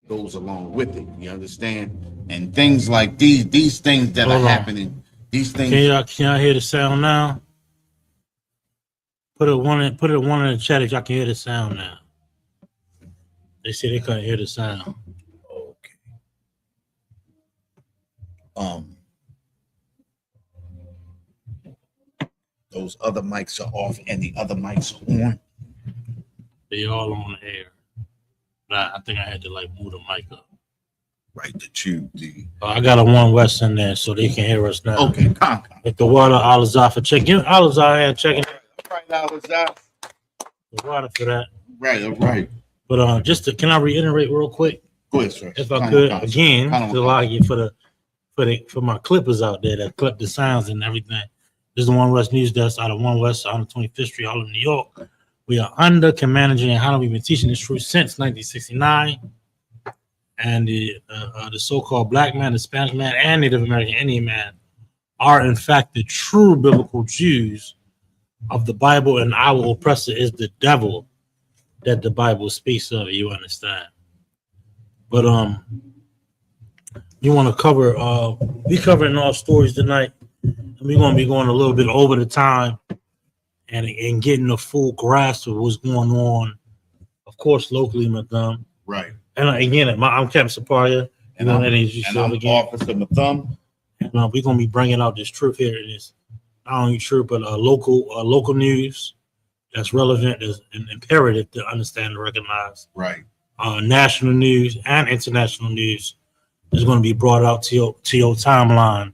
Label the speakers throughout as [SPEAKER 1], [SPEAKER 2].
[SPEAKER 1] goes along with it. You understand? And things like these things that are
[SPEAKER 2] Hold on.
[SPEAKER 1] happening, these
[SPEAKER 2] Can
[SPEAKER 1] things.
[SPEAKER 2] y'all hear the sound now? Put it one in the chat if y'all can hear the sound now. They said they couldn't hear the sound.
[SPEAKER 1] Okay. Um, those other mics are off and the other mics are on.
[SPEAKER 2] They all on the air. But I think I had to like move the mic up.
[SPEAKER 1] Right, the tube. The
[SPEAKER 2] I got a One West in there so they can hear us now.
[SPEAKER 1] okay, calm.
[SPEAKER 2] With the water, Alizar for check. Give Alizar here checking
[SPEAKER 1] Right, Alizar.
[SPEAKER 2] the water for that.
[SPEAKER 1] Right.
[SPEAKER 2] But can I reiterate real quick,
[SPEAKER 1] Go ahead, sir.
[SPEAKER 2] if I could, again, to allow you for my clippers out there that clip the sounds and everything. This is the One West News Desk out of One West on 25th Street, Harlem, New York. We are under Command Engineer Hanna. We've been teaching this truth since 1969. And the so-called black man, the Spanish man, and Native American Indian man are in fact the true biblical Jews of the Bible, and our oppressor is the devil that the Bible speaks of. You understand? But you want to cover? We covering all stories tonight, and we're gonna be going a little bit over the time, and getting a full grasp of what's going on. Of course, locally, Madame.
[SPEAKER 1] Right.
[SPEAKER 2] And again, I'm Captain Saparia,
[SPEAKER 1] and I'm Officer Mathum.
[SPEAKER 2] And we're gonna be bringing out this truth here. It is not only truth, but local news that's relevant, is imperative to understand and recognize.
[SPEAKER 1] Right.
[SPEAKER 2] National news and international news is going to be brought out to your timeline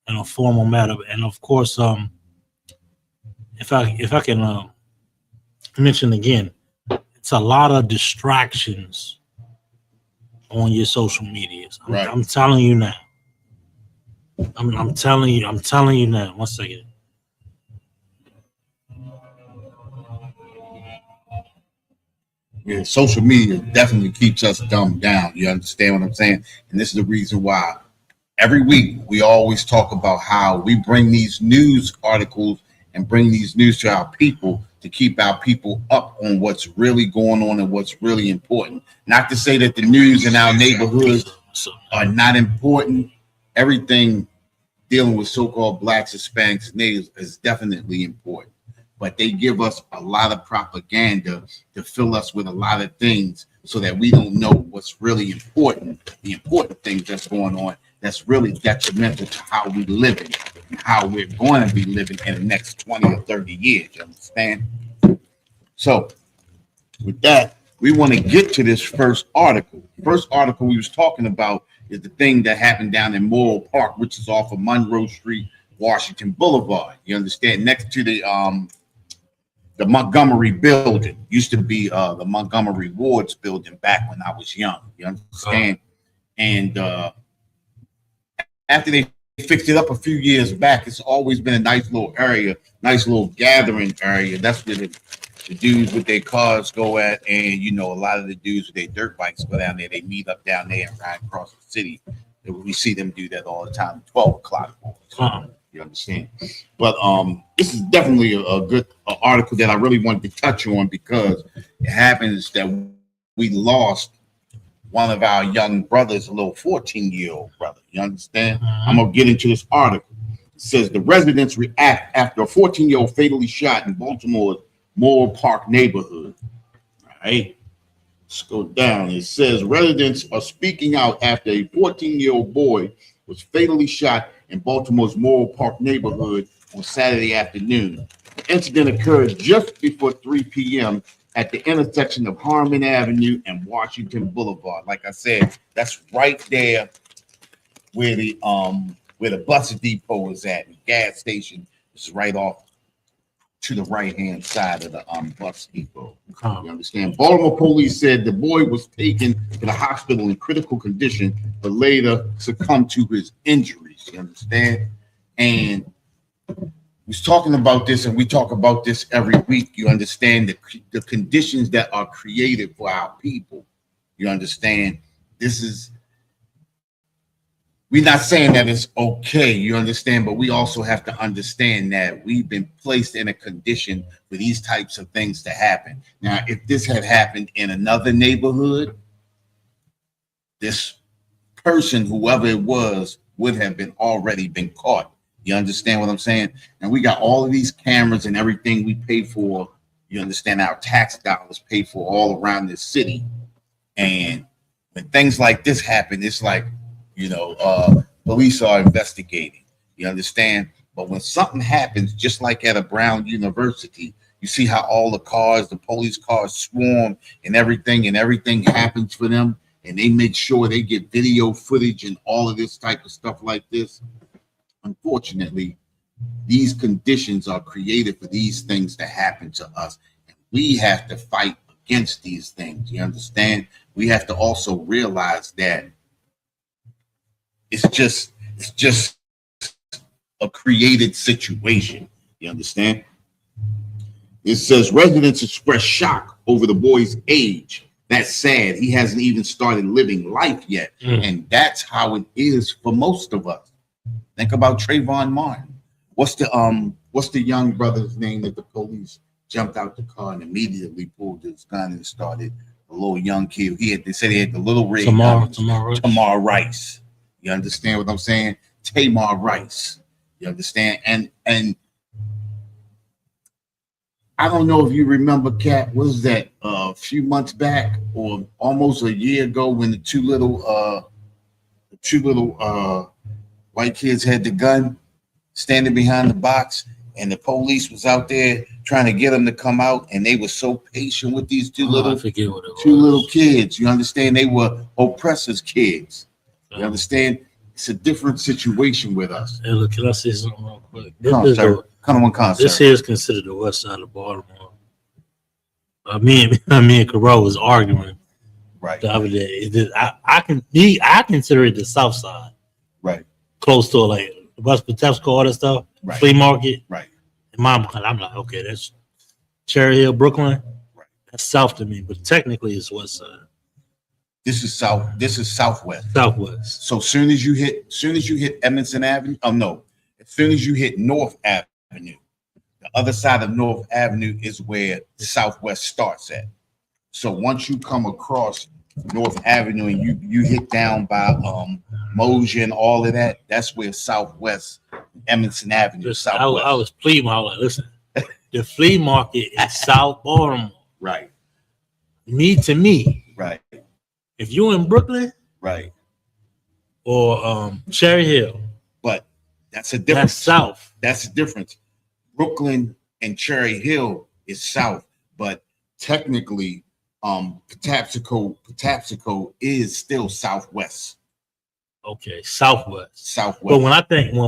[SPEAKER 2] in a formal manner. And of course, if I can mention again, it's a lot of distractions on your social medias. I'm telling you now. I'm telling you now. 1 second.
[SPEAKER 1] Yeah, social media definitely keeps us dumbed down. You understand what I'm saying? And this is the reason why every week we always talk about how we bring these news articles and bring these news to our people to keep our people up on what's really going on and what's really important. Not to say that the news in our neighborhoods are not important. Everything dealing with so-called blacks, Hispanics, natives is definitely important. But they give us a lot of propaganda to fill us with a lot of things so that we don't know what's really important, the important things that's going on that's really detrimental to how we live and how we're going to be living in the next 20 or 30 years. You understand? So with that, we want to get to this first article. The first article we was talking about is the thing that happened down in Morrill Park, which is off of Monroe Street, Washington Boulevard. You understand? Next to the Montgomery building. Used to be the Montgomery Wards building back when I was young. You understand? And after they fixed it up a few years back, it's always been a nice little area, nice little gathering area. That's where the dudes with their cars go at, and a lot of the dudes with their dirt bikes go down there. They meet up down there and ride across the city. We see them do that all the time. 12 o'clock. You understand? But this is definitely a good article that I really wanted to touch on, because it happens that we lost one of our young brothers, a little 14-year-old brother. You understand? I'm going to get into this article. It says the residents react after a 14-year-old fatally shot in Baltimore's Morrill Park neighborhood. All right. Let's go down. It says residents are speaking out after a 14-year-old boy was fatally shot in Baltimore's Morrill Park neighborhood on Saturday afternoon. The incident occurred just before 3 p.m. at the intersection of Harmon Avenue and Washington Boulevard. Like I said, that's right there where the bus depot is at. The gas station is right off to the right-hand side of the bus depot. You understand? Baltimore police said the boy was taken to the hospital in critical condition, but later succumbed to his injuries. You understand? And we're talking about this, and we talk about this every week. You understand the conditions that are created for our people. You understand? We're not saying that it's okay, you understand, but we also have to understand that we've been placed in a condition for these types of things to happen. Now, if this had happened in another neighborhood, this person, whoever it was, would have been already been caught. You understand what I'm saying? And we got all of these cameras and everything we pay for. You understand, our tax dollars pay for all around this city. And when things like this happen, it's like, police are investigating. You understand? But when something happens, just like at a Brown University, you see how all the cars, the police cars swarm and everything happens for them. And they make sure they get video footage and all of this type of stuff like this. Unfortunately, these conditions are created for these things to happen to us. And we have to fight against these things. You understand? We have to also realize that it's just a created situation. You understand? It says residents express shock over the boy's age. That's sad. He hasn't even started living life yet. And that's how it is for most of us. Think about Trayvon Martin. What's the young brother's name that the police jumped out the car and immediately pulled his gun and started? A little young kid. They said he had the little red Tamar Rice. You understand what I'm saying? Tamar Rice. You understand? And I don't know if you remember, Kat, was that a few months back or almost a year ago when the two little white kids had the gun standing behind the box, and the police was out there trying to get them to come out, and they were so patient with these two little kids. You understand? They were oppressors' kids. You understand? It's a different situation with us.
[SPEAKER 2] Hey, look, can I say something real quick?
[SPEAKER 1] This
[SPEAKER 2] here is considered the west side of Baltimore. Me and Carol was arguing
[SPEAKER 1] right
[SPEAKER 2] the other day. I consider it the south side.
[SPEAKER 1] Right.
[SPEAKER 2] Close to like West Patapsco, all that stuff.
[SPEAKER 1] Right.
[SPEAKER 2] Flea market.
[SPEAKER 1] Right.
[SPEAKER 2] And I'm like, okay, that's Cherry Hill, Brooklyn.
[SPEAKER 1] Right.
[SPEAKER 2] That's south to me, but technically it's west side.
[SPEAKER 1] This is south. This is southwest.
[SPEAKER 2] Southwest.
[SPEAKER 1] So soon as you hit Edmondson Avenue. Oh no. As soon as you hit North Avenue, the other side of North Avenue is where Southwest starts at. So once you come across North Avenue and you hit down by Mosier and all of that, that's where Southwest Edmondson Avenue. Southwest.
[SPEAKER 2] I was pleading. I was like, listen, the flea market is South Baltimore.
[SPEAKER 1] Right.
[SPEAKER 2] To me.
[SPEAKER 1] Right.
[SPEAKER 2] If you're in Brooklyn.
[SPEAKER 1] Right.
[SPEAKER 2] Or Cherry Hill.
[SPEAKER 1] But that's a difference.
[SPEAKER 2] That's south.
[SPEAKER 1] That's the difference. Brooklyn and Cherry Hill is south, but technically, Patapsco is still southwest.
[SPEAKER 2] Okay, southwest.
[SPEAKER 1] Southwest.
[SPEAKER 2] But when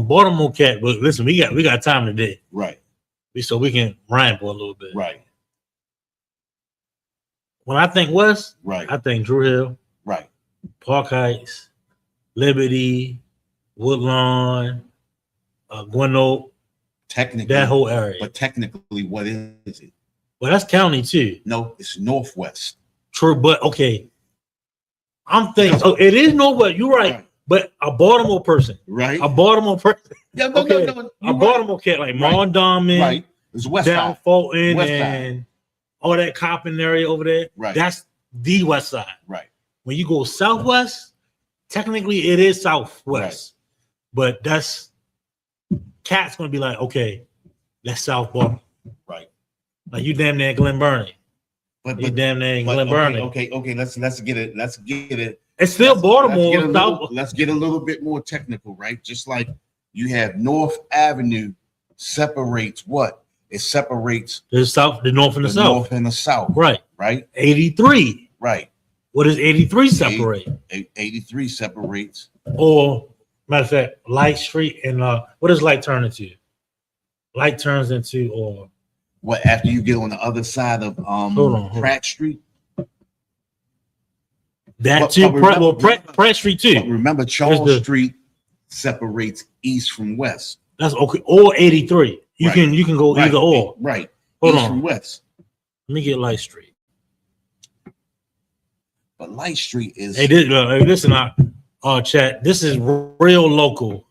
[SPEAKER 2] Baltimore cat, but listen, we got time today.
[SPEAKER 1] Right.
[SPEAKER 2] So we can ramble a little bit.
[SPEAKER 1] Right.
[SPEAKER 2] When I think west,
[SPEAKER 1] right,
[SPEAKER 2] I think Drew Hill.
[SPEAKER 1] Right.
[SPEAKER 2] Park Heights, Liberty, Woodlawn, Gwynn.
[SPEAKER 1] Technically,
[SPEAKER 2] that whole area.
[SPEAKER 1] But technically, what is it?
[SPEAKER 2] Well, that's county too.
[SPEAKER 1] No, it's northwest.
[SPEAKER 2] True, but okay. I'm thinking, it is northwest. You're right. But a Baltimore person,
[SPEAKER 1] right?
[SPEAKER 2] A Baltimore person.
[SPEAKER 1] Yeah, no.
[SPEAKER 2] A Baltimore cat like Mondawmin,
[SPEAKER 1] right? It's west
[SPEAKER 2] down
[SPEAKER 1] side.
[SPEAKER 2] Fulton
[SPEAKER 1] West
[SPEAKER 2] and
[SPEAKER 1] side.
[SPEAKER 2] All that Coppin area over there.
[SPEAKER 1] Right.
[SPEAKER 2] That's the west side.
[SPEAKER 1] Right.
[SPEAKER 2] When you go southwest, technically it is southwest, but that's cat's gonna be like, okay, that's South Baltimore.
[SPEAKER 1] Right.
[SPEAKER 2] Like you damn near Glen Burnie. But you damn near Glen Burnie.
[SPEAKER 1] Okay. Let's get it.
[SPEAKER 2] It's still Baltimore.
[SPEAKER 1] Let's get a little bit more technical, right? Just like you have North Avenue separates what? It separates
[SPEAKER 2] the south, the north and the south.
[SPEAKER 1] North and the south.
[SPEAKER 2] Right.
[SPEAKER 1] Right.
[SPEAKER 2] 83.
[SPEAKER 1] Right.
[SPEAKER 2] What does 83 separate?
[SPEAKER 1] 83 separates.
[SPEAKER 2] Or matter of fact, Light Street and what does Light turn into? Light turns into or
[SPEAKER 1] what after you get on the other side of Pratt Street?
[SPEAKER 2] Pratt Street too.
[SPEAKER 1] Remember, Charles Street separates east from west.
[SPEAKER 2] That's okay. Or 83. You can go either or.
[SPEAKER 1] Right.
[SPEAKER 2] Hold
[SPEAKER 1] east
[SPEAKER 2] on.
[SPEAKER 1] from west.
[SPEAKER 2] Let me get Light Street.
[SPEAKER 1] But Light Street is.
[SPEAKER 2] Hey, listen, chat. This is real local.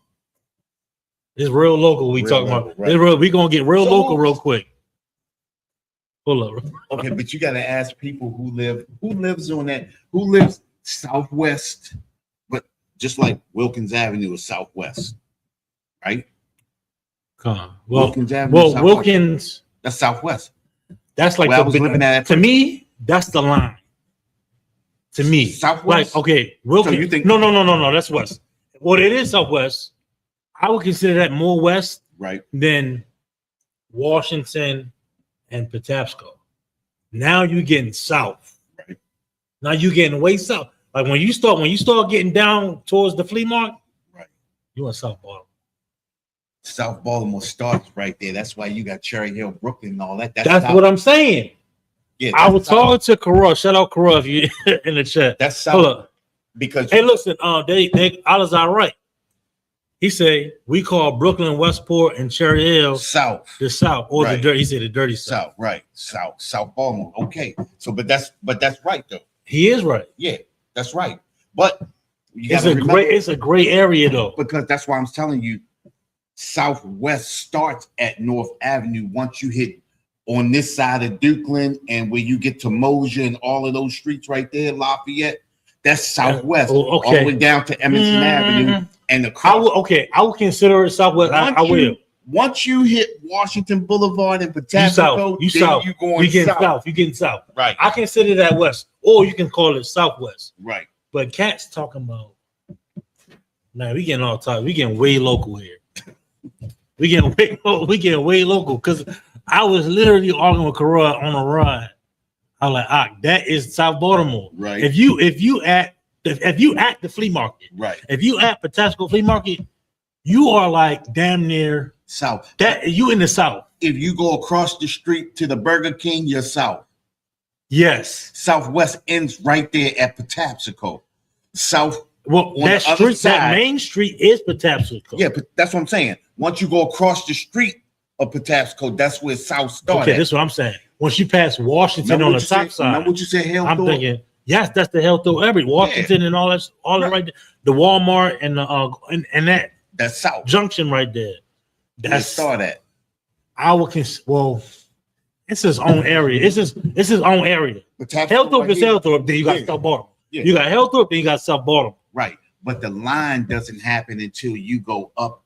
[SPEAKER 2] It's real local. We talking about. Right. We gonna get real local real quick. Hold up.
[SPEAKER 1] Okay, but you got to ask people who lives on that. Who lives southwest, but just like Wilkins Avenue is southwest, right?
[SPEAKER 2] Come on. Well,
[SPEAKER 1] Wilkins Avenue,
[SPEAKER 2] well,
[SPEAKER 1] southwest.
[SPEAKER 2] Wilkins.
[SPEAKER 1] That's southwest.
[SPEAKER 2] That's like
[SPEAKER 1] Where I was living at
[SPEAKER 2] to me. That's the line. To me,
[SPEAKER 1] southwest.
[SPEAKER 2] Like, okay, Wilkins.
[SPEAKER 1] So you think
[SPEAKER 2] no. That's west. Well, it is southwest. I would consider that more west,
[SPEAKER 1] right?
[SPEAKER 2] Than Washington and Patapsco. Now you're getting south.
[SPEAKER 1] Right.
[SPEAKER 2] Now you're getting way south. Like when you start getting down towards the flea market,
[SPEAKER 1] right?
[SPEAKER 2] You in South Baltimore.
[SPEAKER 1] South Baltimore starts right there. That's why you got Cherry Hill, Brooklyn, and all that.
[SPEAKER 2] That's what I'm saying.
[SPEAKER 1] Yeah,
[SPEAKER 2] I was talking to Kara. Shout out Kara if you in the chat.
[SPEAKER 1] That's south.
[SPEAKER 2] Hold up.
[SPEAKER 1] Because
[SPEAKER 2] hey, listen, they Alizar right. He said we call Brooklyn, Westport, and Cherry Hill
[SPEAKER 1] south,
[SPEAKER 2] the south, or
[SPEAKER 1] right.
[SPEAKER 2] the dirty. He said the dirty south.
[SPEAKER 1] Right? South Baltimore. Okay, so but that's right though.
[SPEAKER 2] He is right.
[SPEAKER 1] Yeah, that's right. But
[SPEAKER 2] it's a great area though,
[SPEAKER 1] because that's why I'm telling you, Southwest starts at North Avenue. Once you hit on this side of Dukeland, and when you get to Mosier and all of those streets right there, Lafayette. That's Southwest, all the way down to Emerson Avenue, and the
[SPEAKER 2] I would consider it Southwest. I will.
[SPEAKER 1] Once you hit Washington Boulevard and Patapsco,
[SPEAKER 2] you south.
[SPEAKER 1] You
[SPEAKER 2] getting south. You getting south.
[SPEAKER 1] Right.
[SPEAKER 2] I consider that west, or you can call it Southwest.
[SPEAKER 1] Right.
[SPEAKER 2] But Cat's talking about. Man, we getting all time. We getting way local here. We getting way local because I was literally arguing with Kara on a ride. I'm like, that is South Baltimore.
[SPEAKER 1] Right.
[SPEAKER 2] If you at the flea market,
[SPEAKER 1] right.
[SPEAKER 2] If you at Patapsco Flea Market, you are like damn near
[SPEAKER 1] south.
[SPEAKER 2] That you in the south.
[SPEAKER 1] If you go across the street to the Burger King, you're south.
[SPEAKER 2] Yes.
[SPEAKER 1] Southwest ends right there at Patapsco. South.
[SPEAKER 2] Well, that street, that main street is Patapsco.
[SPEAKER 1] Yeah, but that's what I'm saying. Once you go across the street of Patapsco, that's where South starts.
[SPEAKER 2] Okay, that's what I'm saying. Once you pass Washington on the top side,
[SPEAKER 1] remember what you said,
[SPEAKER 2] I'm thinking, yes, that's the Hellthorpe area. Washington and all that right there. The Walmart and the and
[SPEAKER 1] that's South
[SPEAKER 2] Junction right there.
[SPEAKER 1] That's saw that.
[SPEAKER 2] It's his own area. It's his own area. Hellthorpe is Hellthorpe. Then you got South Baltimore. Yeah. You got Hellthorpe. Then you got South Baltimore.
[SPEAKER 1] Right, but the line doesn't happen until you go up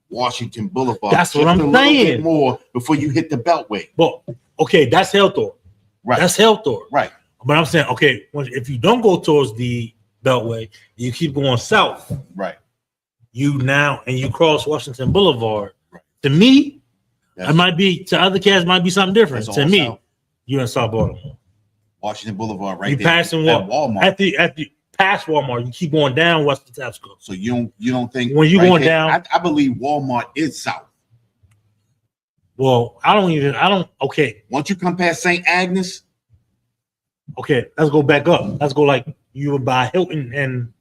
[SPEAKER 1] Washington Boulevard.
[SPEAKER 2] That's what I'm saying.
[SPEAKER 1] More before you hit the Beltway.
[SPEAKER 2] Well, okay, that's Hellthorpe.
[SPEAKER 1] Right.
[SPEAKER 2] That's Hellthorpe.
[SPEAKER 1] Right.
[SPEAKER 2] But I'm saying, okay, if you don't go towards the Beltway, you keep going south.
[SPEAKER 1] Right.
[SPEAKER 2] You cross Washington Boulevard. Right. To me, it might be to other cats might be something different. To me, south. You're in South Baltimore.
[SPEAKER 1] Washington Boulevard, right
[SPEAKER 2] you
[SPEAKER 1] there.
[SPEAKER 2] Passing Walmart. At the past Walmart, you keep going down West Patapsco.
[SPEAKER 1] So you don't think
[SPEAKER 2] when you're going down,
[SPEAKER 1] I believe Walmart is south.
[SPEAKER 2] Well, okay.
[SPEAKER 1] Once you come past St. Agnes,
[SPEAKER 2] okay, let's go back up. Let's go like you would buy Hilton and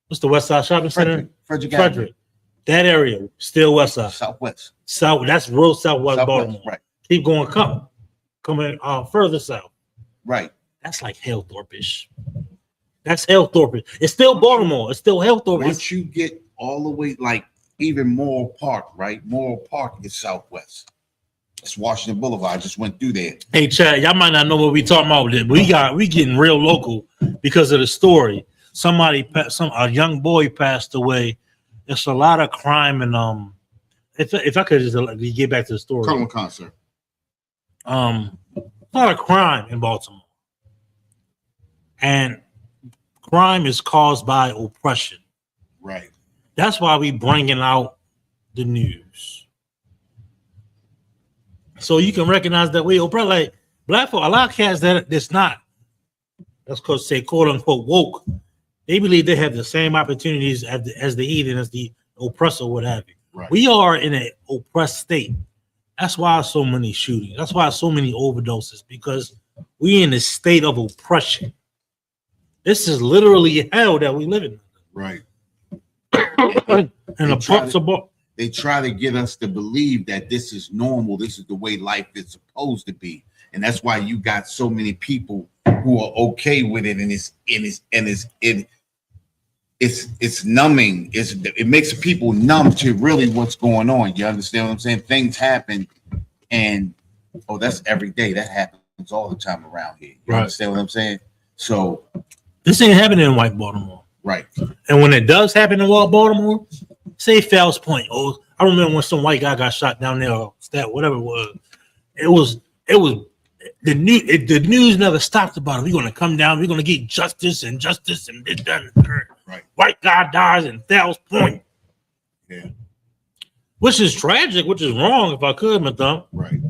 [SPEAKER 2] what's the West Side Shopping Center?
[SPEAKER 1] Frederick.
[SPEAKER 2] That area still West Side.
[SPEAKER 1] Southwest.
[SPEAKER 2] That's real Southwest Baltimore.
[SPEAKER 1] Right.
[SPEAKER 2] Keep going, coming further south.
[SPEAKER 1] Right.
[SPEAKER 2] That's like Hellthorpe-ish. That's Hellthorpe. It's still Baltimore. It's still Hellthorpe.
[SPEAKER 1] Once you get all the way, like even Morrill Park, right? Morrill Park is Southwest. It's Washington Boulevard. I just went through there.
[SPEAKER 2] Hey, Chad, y'all might not know what we talking about with it, but we getting real local because of the story. A young boy passed away. It's a lot of crime and if I could just get back to the story.
[SPEAKER 1] Colin Concert.
[SPEAKER 2] A lot of crime in Baltimore. And crime is caused by oppression.
[SPEAKER 1] Right.
[SPEAKER 2] That's why we bringing out the news. So you can recognize that we oppress. Like black folk, a lot of cats that's not. That's because say quote unquote woke. They believe they have the same opportunities as the heathen, as the oppressor, what have you.
[SPEAKER 1] Right.
[SPEAKER 2] We are in an oppressed state. That's why so many shootings. That's why so many overdoses, because we in a state of oppression. This is literally hell that we live in.
[SPEAKER 1] Right.
[SPEAKER 2] They
[SPEAKER 1] try to get us to believe that this is normal. This is the way life is supposed to be. And that's why you got so many people who are okay with it. And it's numbing. It makes people numb to really what's going on. You understand what I'm saying? Things happen and that's every day. That happens all the time around here. You understand what I'm saying? So
[SPEAKER 2] this ain't happening in White Baltimore.
[SPEAKER 1] right.
[SPEAKER 2] And when it does happen in White Baltimore, say Fells Point. Oh, I remember when some white guy got shot down there, or that whatever it was. It was the news never stopped about it. We're gonna come down. We're gonna get justice and this, that, and the third.
[SPEAKER 1] Right.
[SPEAKER 2] White guy dies in Fells Point.
[SPEAKER 1] Yeah.
[SPEAKER 2] Which is tragic. Which is wrong. If I could, my thumb.
[SPEAKER 1] Right.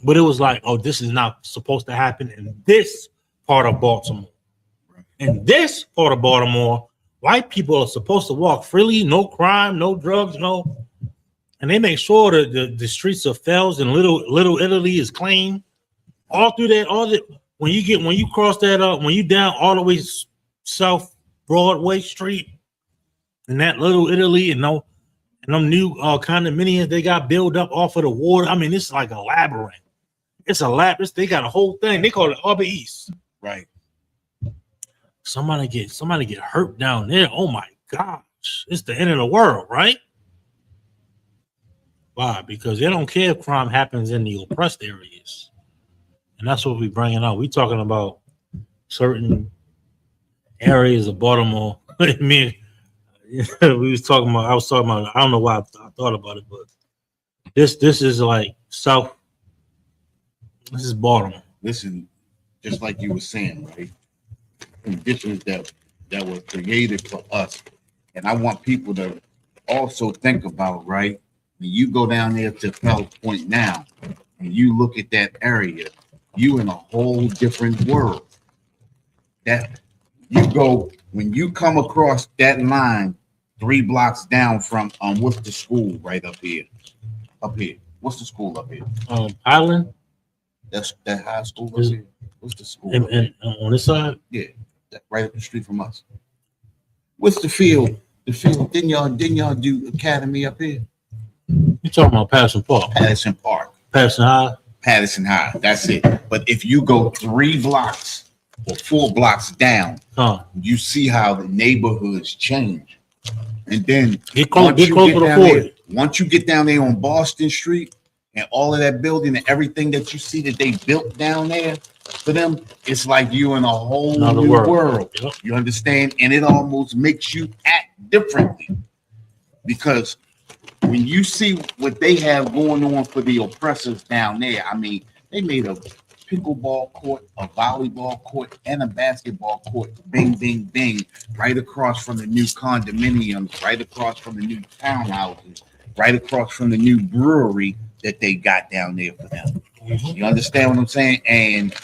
[SPEAKER 2] But it was like, oh, this is not supposed to happen in this part of Baltimore.
[SPEAKER 1] Right.
[SPEAKER 2] In this part of Baltimore, white people are supposed to walk freely, no crime, no drugs, no. And they make sure that the streets of Fells and Little Italy is clean. All through that, when you cross that when you down all the way South Broadway Street, and that Little Italy and them new condominiums they got built up off of the water. I mean, it's like a labyrinth. It's a labyrinth. They got a whole thing. They call it Harbor East.
[SPEAKER 1] Right.
[SPEAKER 2] Somebody get hurt down there. Oh my gosh, it's the end of the world, right? Why? Because they don't care if crime happens in the oppressed areas, and that's what we're bringing out. We're talking about certain areas of Baltimore. I mean, I was talking about. I don't know why I thought about it, but this is like South. This is Baltimore.
[SPEAKER 1] Listen, just like you were saying, right? Conditions that were created for us, and I want people to also think about, right? When you go down there to Fells Point now, and you look at that area, you in a whole different world. That you go when you come across that line 3 blocks down from what's the school right up here? Up here. What's the school up here?
[SPEAKER 2] Island.
[SPEAKER 1] That's that high school up here. What's the school?
[SPEAKER 2] And on this side?
[SPEAKER 1] Yeah, right up the street from us. What's the field? The field. Didn't y'all do academy up here?
[SPEAKER 2] You talking about Patterson Park?
[SPEAKER 1] Patterson Park.
[SPEAKER 2] Patterson High.
[SPEAKER 1] Patterson High. That's it. But if you go 3 blocks or 4 blocks down, you see how the neighborhoods change. And then once you get down there on Boston Street and all of that building and everything that you see that they built down there, for them, it's like you in a whole new world. Yep. You understand? And it almost makes you act differently. Because when you see what they have going on for the oppressors down there, I mean, they made a pickleball court, a volleyball court, and a basketball court, bing, bing, bing, right across from the new condominiums, right across from the new townhouses, right across from the new brewery that they got down there for them. You understand what I'm saying? And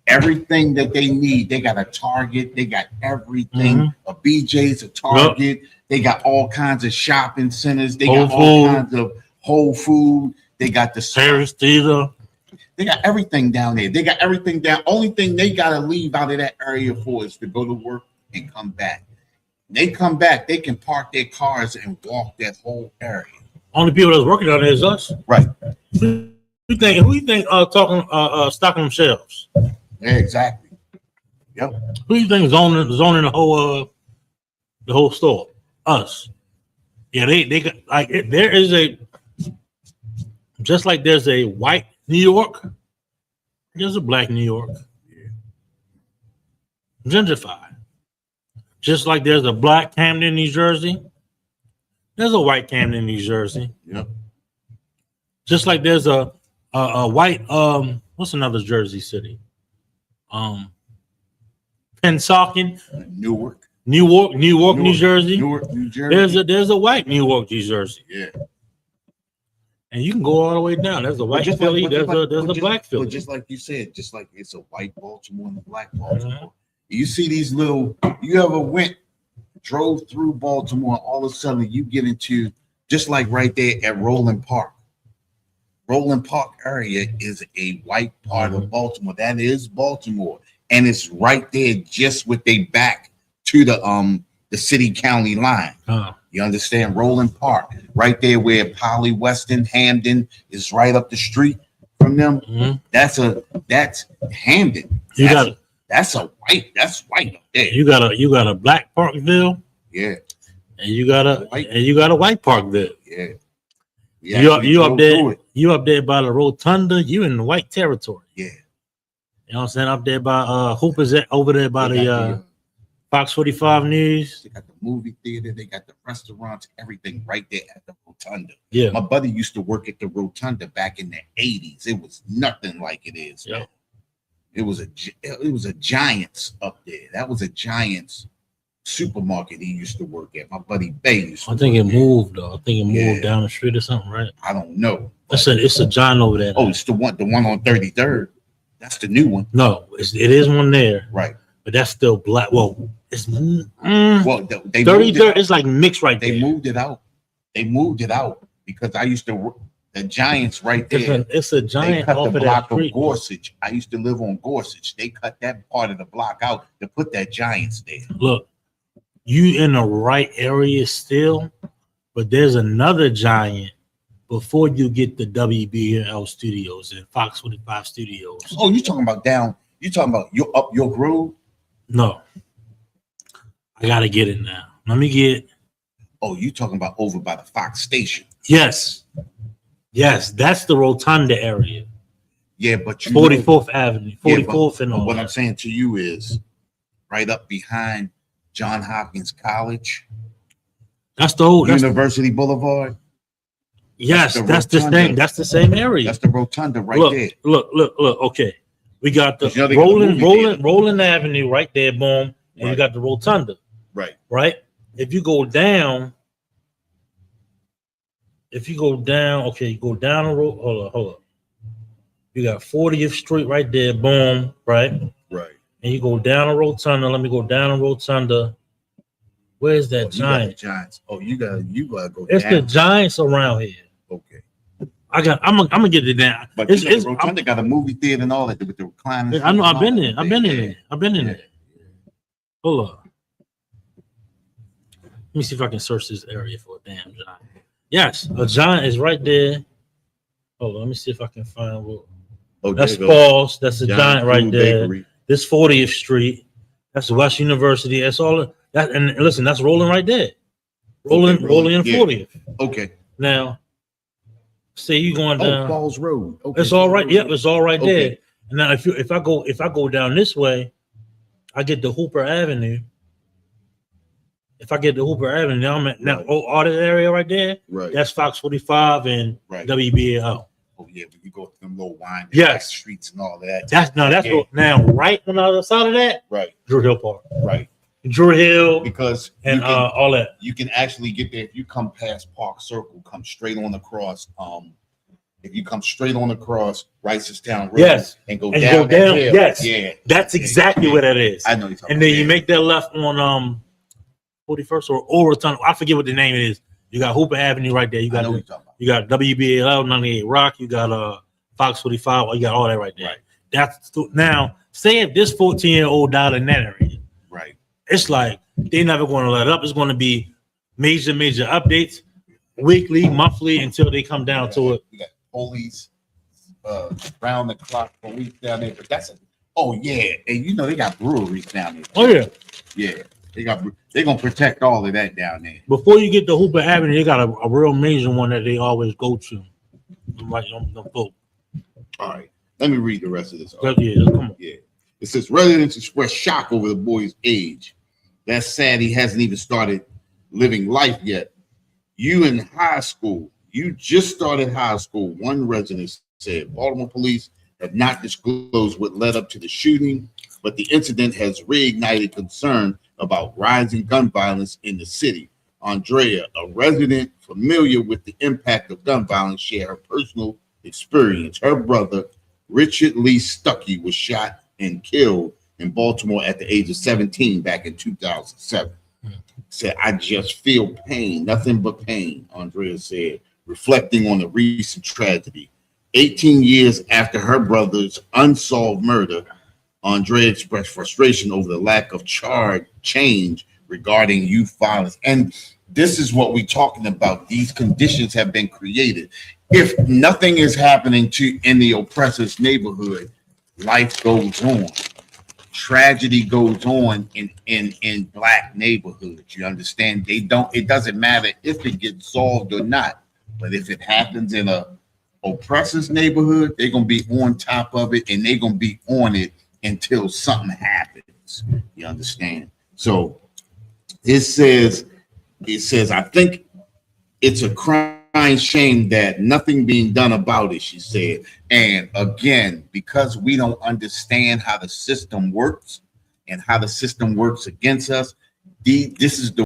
[SPEAKER 1] everything that they need, they got a Target, they got everything, a BJ's, a Target, they got all kinds of shopping centers, they got all kinds of Whole Food, they got the
[SPEAKER 2] Paris Theater.
[SPEAKER 1] They got everything down there. They got everything down. Only thing they got to leave out of that area for is to go to work and come back. They come back, they can park their cars and walk that whole area.
[SPEAKER 2] Only people that's working down there is us.
[SPEAKER 1] Right.
[SPEAKER 2] Who you think stocking them shelves?
[SPEAKER 1] Yeah, exactly. Yep.
[SPEAKER 2] Who you think is owning the whole store? Us. Yeah, they got like there is a just like there's a white New York, there's a black New York. Yeah. Gentrified. Just like there's a black Camden, New Jersey, there's a white Camden, New Jersey.
[SPEAKER 1] Yep.
[SPEAKER 2] Just like there's a white what's another Jersey city? Pennsauken,
[SPEAKER 1] Newark,
[SPEAKER 2] New Jersey.
[SPEAKER 1] Newark, New Jersey.
[SPEAKER 2] There's a white Newark, New Jersey.
[SPEAKER 1] Yeah.
[SPEAKER 2] And you can go all the way down. There's a white Philly. There's a black Philly.
[SPEAKER 1] But just like you said, just like it's a white Baltimore and a black Baltimore. You see these little. You ever drove through Baltimore? All of a sudden, you get into just like right there at Roland Park. Roland Park area is a white part of Baltimore. That is Baltimore, and it's right there, just with their back to the city county line. You understand? Roland Park, right there where Polly Weston, Hamden is right up the street from them. Mm-hmm. That's Hamden. That's white up there.
[SPEAKER 2] You got a black Parkville.
[SPEAKER 1] Yeah.
[SPEAKER 2] And you got a white Parkville.
[SPEAKER 1] Yeah.
[SPEAKER 2] You up there by the rotunda, you in the white territory.
[SPEAKER 1] Yeah.
[SPEAKER 2] You know what I'm saying? Up there by Hooper's over there by the Fox 45 News.
[SPEAKER 1] They got the movie theater, they got the restaurants, everything right there at the Rotunda.
[SPEAKER 2] Yeah.
[SPEAKER 1] My buddy used to work at the Rotunda back in the 80s. It was nothing like it is now. It was a Giants up there. That was a Giants supermarket he used to work at. My buddy Bay used to
[SPEAKER 2] I think it moved though. I think it moved down the street or something, right?
[SPEAKER 1] I don't know.
[SPEAKER 2] It's a Giant over there.
[SPEAKER 1] Oh, it's the one on 33rd. That's the new one.
[SPEAKER 2] No, it is one there.
[SPEAKER 1] Right.
[SPEAKER 2] But that's still black. Well, it's
[SPEAKER 1] well, they
[SPEAKER 2] 33rd. It's like mixed right there.
[SPEAKER 1] They moved it out. They moved it out because I used to work the Giants right there.
[SPEAKER 2] It's a Giant.
[SPEAKER 1] They cut
[SPEAKER 2] off
[SPEAKER 1] the
[SPEAKER 2] of
[SPEAKER 1] block
[SPEAKER 2] that street.
[SPEAKER 1] of Gorsuch. I used to live on Gorsuch. They cut that part of the block out to put that Giants there.
[SPEAKER 2] Look, you in the right area still, but there's another Giant before you get the WBL studios and Fox 45 studios.
[SPEAKER 1] Oh, you talking about down? You talking about up York Road?
[SPEAKER 2] No, I gotta get it now. Let me get.
[SPEAKER 1] Oh, you talking about over by the Fox station?
[SPEAKER 2] Yes, that's the Rotunda area.
[SPEAKER 1] Yeah, but you
[SPEAKER 2] 44th Avenue, 44th, and all.
[SPEAKER 1] What I'm saying to you is, right up behind Johns Hopkins College.
[SPEAKER 2] That's the whole
[SPEAKER 1] University Boulevard.
[SPEAKER 2] Yes, that's the same. That's the same area.
[SPEAKER 1] That's the Rotunda right there.
[SPEAKER 2] Look. Okay, we got the Rolling Avenue right there. Boom, and you got the Rotunda. Right. If you go down, okay, go down the road. Hold up. You got 40th Street right there. Boom. Right. And you go down the Rotunda. Let me go down the Rotunda. Where's that Giant?
[SPEAKER 1] Giants. Oh, you gotta go.
[SPEAKER 2] It's down. The Giants around here.
[SPEAKER 1] Okay.
[SPEAKER 2] I'm gonna get it down.
[SPEAKER 1] But it's Rotunda got a movie theater and all that with the recliners.
[SPEAKER 2] I know. I've been in there. Hold up. Let me see if I can search this area for a damn Giant. Yes, a Giant is right there. Hold on. Let me see if I can find what. Oh, that's Paul's. That's a Giant right there. Bakery. This 40th Street. That's West University. That's all. That and listen, that's rolling right there. Rolling in 40th.
[SPEAKER 1] Okay.
[SPEAKER 2] Now, say you going down
[SPEAKER 1] Falls Road. Okay.
[SPEAKER 2] It's all right. Yep, it's all right there. And now if I go down this way, I get the Hooper Avenue. If I get the Hooper Avenue, now I'm at all this area right there.
[SPEAKER 1] Right.
[SPEAKER 2] That's Fox 45 and WBL.
[SPEAKER 1] Oh yeah, when you go to them little wine streets and all that.
[SPEAKER 2] Now right on the other side of that.
[SPEAKER 1] Right.
[SPEAKER 2] Drew Hill Park.
[SPEAKER 1] Right.
[SPEAKER 2] Drew Hill,
[SPEAKER 1] because
[SPEAKER 2] all that
[SPEAKER 1] you can actually get there if you come past Park Circle, come straight on across. If you come straight on across Ricestown Road, and go down,
[SPEAKER 2] that's exactly where that is.
[SPEAKER 1] I know you're talking.
[SPEAKER 2] And then you make that left on 41st or Overton. I forget what the name is. You got Hooper Avenue right there. You got WBAL 98 Rock. You got Fox 45. You got all that right there. Right. Now say if this 14-year-old died in that area.
[SPEAKER 1] Right.
[SPEAKER 2] It's like they're never going to let up. It's going to be major updates, weekly, monthly, until they come down to it.
[SPEAKER 1] We got police round the clock police down there, but and they got breweries down there.
[SPEAKER 2] Oh
[SPEAKER 1] yeah. They're gonna protect all of that down there.
[SPEAKER 2] Before you get to Hooper Avenue, they got a real major one that they always go to. Right on the boat.
[SPEAKER 1] All right, let me read the rest of this.
[SPEAKER 2] Come on.
[SPEAKER 1] Yeah. It says residents express shock over the boy's age. That's sad. He hasn't even started living life yet. You in high school. You just started high school. One resident said Baltimore police have not disclosed what led up to the shooting, but the incident has reignited concern about rising gun violence in the city. Andrea, a resident familiar with the impact of gun violence, shared her personal experience. Her brother, Richard Lee Stuckey, was shot and killed in Baltimore at the age of 17 back in 2007. Said, I just feel pain, nothing but pain, Andrea said, reflecting on the recent tragedy. 18 years after her brother's unsolved murder, Andrea expressed frustration over the lack of change regarding youth violence. And this is what we're talking about. These conditions have been created. If nothing is happening in the oppressor's neighborhood, life goes on. Tragedy goes on in black neighborhoods. You understand? It doesn't matter if it gets solved or not. But if it happens in a oppressor's neighborhood, they're gonna be on top of it, and they're gonna be on it until something happens. You understand? So it says, I think it's a crying shame that nothing being done about it, she said. And again, because we don't understand how the system works and how the system works against us, this is the